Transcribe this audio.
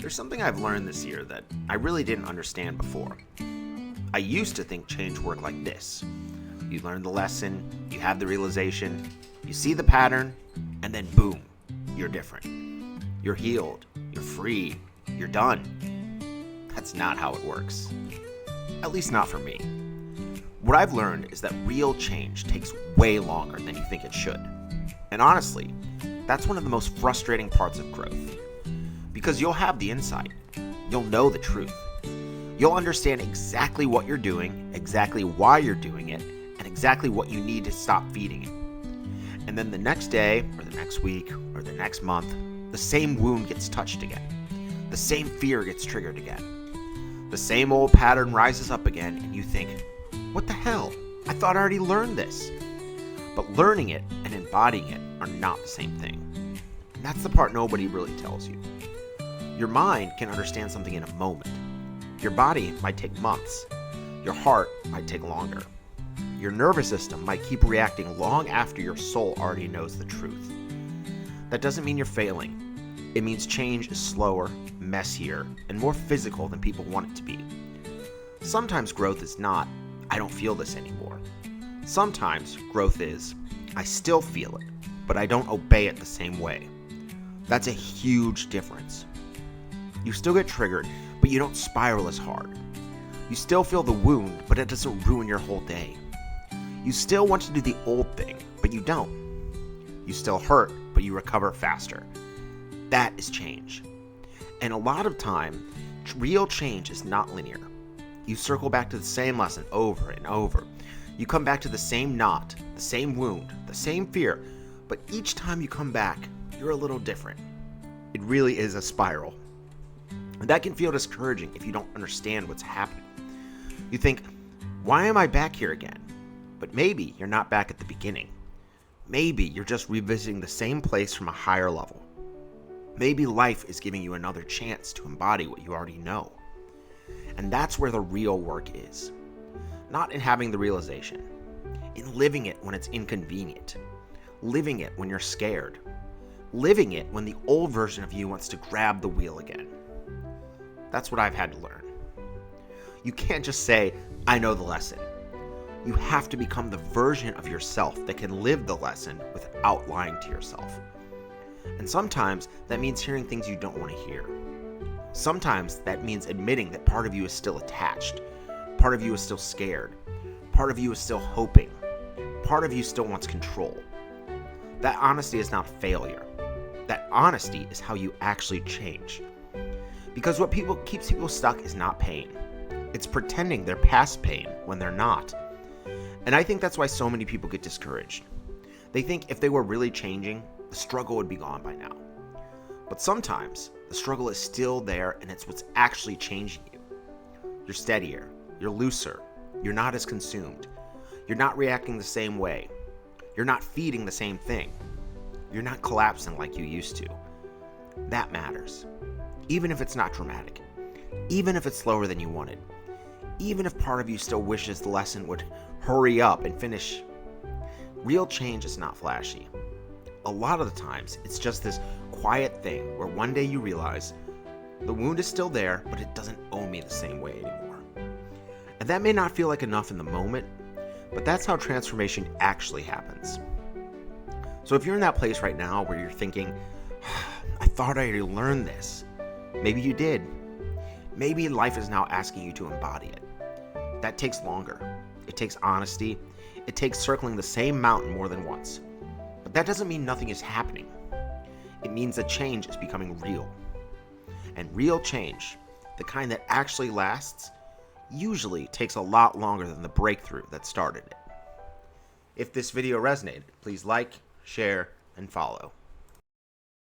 There's something I've learned this year that I really didn't understand before. I used to think change worked like this. You learn the lesson, you have the realization, you see the pattern, and then boom, you're different. You're healed, you're free, you're done. That's not how it works. At least not for me. What I've learned is that real change takes way longer than you think it should. And honestly, that's one of the most frustrating parts of growth. Because you'll have the insight. You'll know the truth. You'll understand exactly what you're doing, exactly why you're doing it, and exactly what you need to stop feeding it. And then the next day, or the next week, or the next month, the same wound gets touched again. The same fear gets triggered again. The same old pattern rises up again, and you think, what the hell? I thought I already learned this. But learning it and embodying it are not the same thing. And that's the part nobody really tells you. Your mind can understand something in a moment. Your body might take months. Your heart might take longer. Your nervous system might keep reacting long after your soul already knows the truth. That doesn't mean you're failing. It means change is slower, messier, and more physical than people want it to be. Sometimes growth is not, I don't feel this anymore. Sometimes growth is, I still feel it, but I don't obey it the same way. That's a huge difference. You still get triggered, but you don't spiral as hard. You still feel the wound, but it doesn't ruin your whole day. You still want to do the old thing, but you don't. You still hurt, but you recover faster. That is change. And a lot of time, real change is not linear. You circle back to the same lesson over and over. You come back to the same knot, the same wound, the same fear, but each time you come back, you're a little different. It really is a spiral. And that can feel discouraging if you don't understand what's happening. You think, why am I back here again? But maybe you're not back at the beginning. Maybe you're just revisiting the same place from a higher level. Maybe life is giving you another chance to embody what you already know. And that's where the real work is. Not in having the realization. In living it when it's inconvenient. Living it when you're scared. Living it when the old version of you wants to grab the wheel again. That's what I've had to learn. You can't just say, I know the lesson. You have to become the version of yourself that can live the lesson without lying to yourself. And sometimes that means hearing things you don't want to hear. Sometimes that means admitting that part of you is still attached. Part of you is still scared. Part of you is still hoping. Part of you still wants control. That honesty is not failure. That honesty is how you actually change. Because what keeps people stuck is not pain. It's pretending they're past pain when they're not. And I think that's why so many people get discouraged. They think if they were really changing, the struggle would be gone by now. But sometimes the struggle is still there, and it's what's actually changing you. You're steadier. You're looser. You're not as consumed. You're not reacting the same way. You're not feeding the same thing. You're not collapsing like you used to. That matters. Even if it's not dramatic. Even if it's slower than you wanted. Even if part of you still wishes the lesson would hurry up and finish. Real change is not flashy. A lot of the times, it's just this quiet thing where one day you realize the wound is still there, but it doesn't own me the same way anymore. And that may not feel like enough in the moment, but that's how transformation actually happens. So if you're in that place right now where you're thinking, I thought I already learned this. Maybe you did. Maybe life is now asking you to embody it. That takes longer. It takes honesty. It takes circling the same mountain more than once. But that doesn't mean nothing is happening. It means that change is becoming real. And real change, the kind that actually lasts, usually takes a lot longer than the breakthrough that started it. If this video resonated, please like, share, and follow.